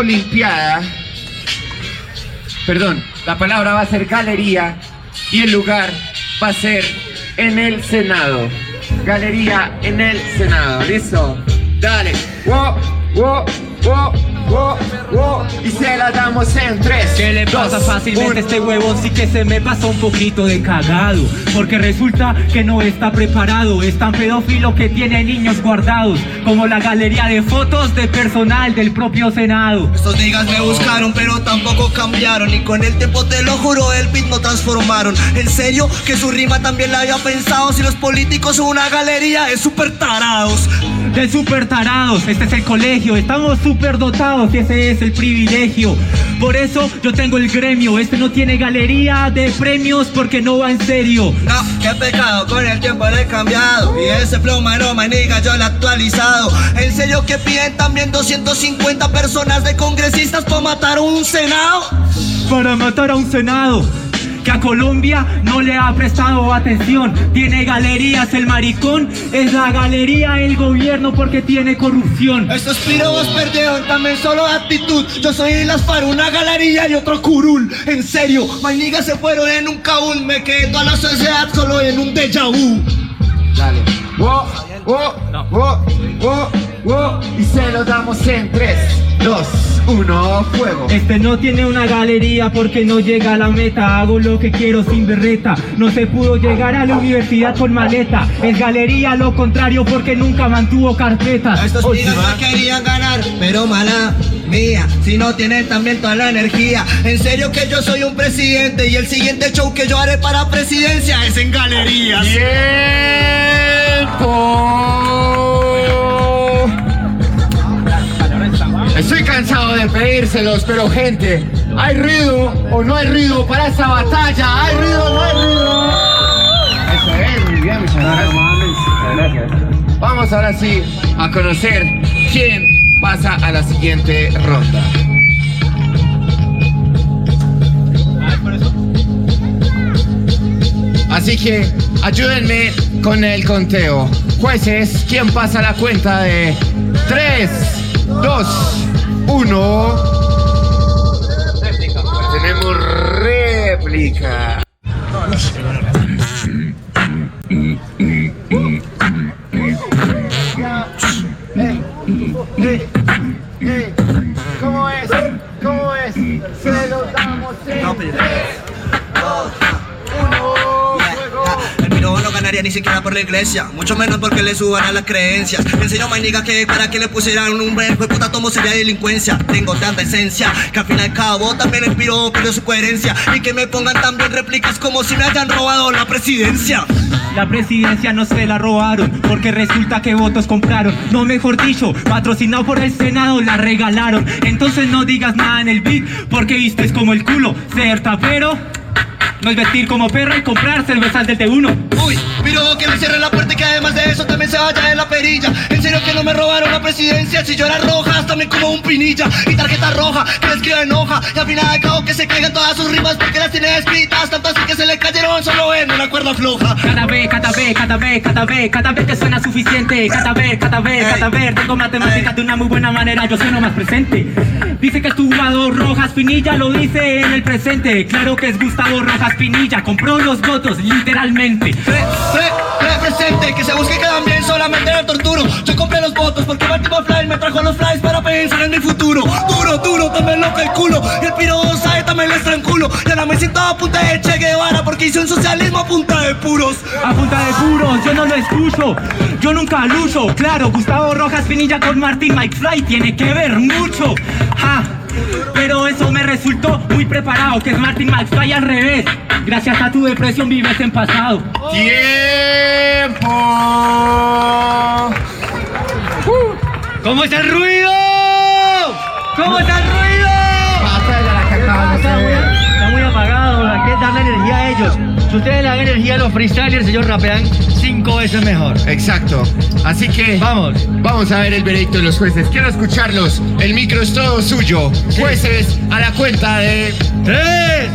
olimpiada. Perdón, la palabra va a ser galería y el lugar va a ser en el Senado. Galería en el Senado, ¿listo? Dale. Wow, wow, wow, wow, wow. Y se la damos en 3. ¿Qué le pasa fácilmente a este huevón? Sí que se me pasa un poquito de cagado, porque resulta que no está preparado. Es tan pedófilo que tiene niños guardados, como la galería de fotos de personal del propio Senado. Estos niggas me buscaron pero tampoco cambiaron, y con el tiempo te lo juro el beat no transformaron. En serio que su rima también la había pensado. Si los políticos son una galería de super tarados. De super tarados, este es el colegio. Estamos super dotados y ese es el privilegio. Por eso yo tengo el gremio. Este no tiene galería de premios porque no va en serio. No, qué pecado, con el tiempo le he cambiado. Y ese flow maroma, nigga, yo lo he actualizado. En serio que piden también 250 personas de congresistas para matar a un senado. Para matar a un senado que a Colombia no le ha prestado atención. Tiene galerías el maricón, es la galería el gobierno porque tiene corrupción. Estos pirobos perdieron también solo actitud. Yo soy las FARC, una galería y otro curul. En serio, my niggas se fueron en un caúl. Me quedé toda la sociedad solo en un déjà vu. Dale. Wow, wow, wow, wow, wow. Y se lo damos en 3, 2, 1, fuego. Este no tiene una galería porque no llega a la meta. Hago lo que quiero sin berreta. No se pudo llegar a la universidad con maleta. Es galería lo contrario porque nunca mantuvo carpetas. Estos niggas no querían ganar, pero mala mía, si no tienen también toda la energía. En serio que yo soy un presidente y el siguiente show que yo haré para presidencia es en galerías. Estoy cansado de pedírselos, pero gente, ¿hay ruido o no hay ruido para esta batalla? ¿Hay ruido o no hay ruido? Eso es, muy bien, muchas gracias. Muchas gracias. Vamos ahora sí a conocer quién pasa a la siguiente ronda. Así que ayúdenme con el conteo. Jueces, ¿quién pasa la cuenta de 3, 2, 1? Tenemos réplica. ¿Cómo es? ¿Cómo es? Se lo damos en 3, 2, 1. El piro no ganaría ni siquiera por la iglesia, mucho menos porque le suban a las creencias. Me enseñó my nigga que para que le pusieran un nombre, pues puta tomo sería delincuencia. Tengo tanta esencia que al fin y al cabo también el piro pidió su coherencia. Y que me pongan también réplicas como si me hayan robado la presidencia. La presidencia no se la robaron porque resulta que votos compraron. No, mejor dicho, patrocinado por el Senado la regalaron. Entonces no digas nada en el beat porque vistes como el culo. Ser tapero no es vestir como perra y comprar cervezas del T1. Uy, piro que me cierre la puerta y que además de eso también se vaya en la perilla. En serio que no me robaron la presidencia. Si yo era rojas también como un pinilla. Y tarjeta roja que le escriba en hoja. Y al final de cabo que se caigan todas sus rimas porque las tiene escritas. Tanto así que se le cayeron solo en una cuerda floja. Cada vez que suena suficiente. Cada vez tengo matemáticas de una muy buena manera. Yo sueno más presente. Dice que es Gustavo Rojas Pinilla, lo dice en el presente. Claro que es Gustavo Rojas Pinilla, compró los votos literalmente. Represente, que se busque que también solamente la torturo. Yo compré los votos porque Martin McFly me trajo los flies para pensar en mi futuro. Duro, también lo calculo. Y el piro sabe, también le estranculo. Y ahora me siento a punta de Che Guevara porque hice un socialismo a punta de puros. A punta de puros, yo no lo escucho. Yo nunca lucho. Claro, Gustavo Rojas Pinilla con Martin McFly tiene que ver mucho. Ja. Pero eso me resultó muy preparado, que es Martin McFly al revés. Gracias a tu depresión vives en pasado. ¡Tiempo! ¿Cómo está el ruido? ¿Cómo está el ruido? Está muy apagado, hay que darle energía a ellos. Si ustedes le dan energía a los freestylers, ellos rapean 5 veces mejor. Exacto. Así que vamos a ver el veredicto de los jueces. Quiero escucharlos. El micro es todo suyo. Jueces, a la cuenta de 3,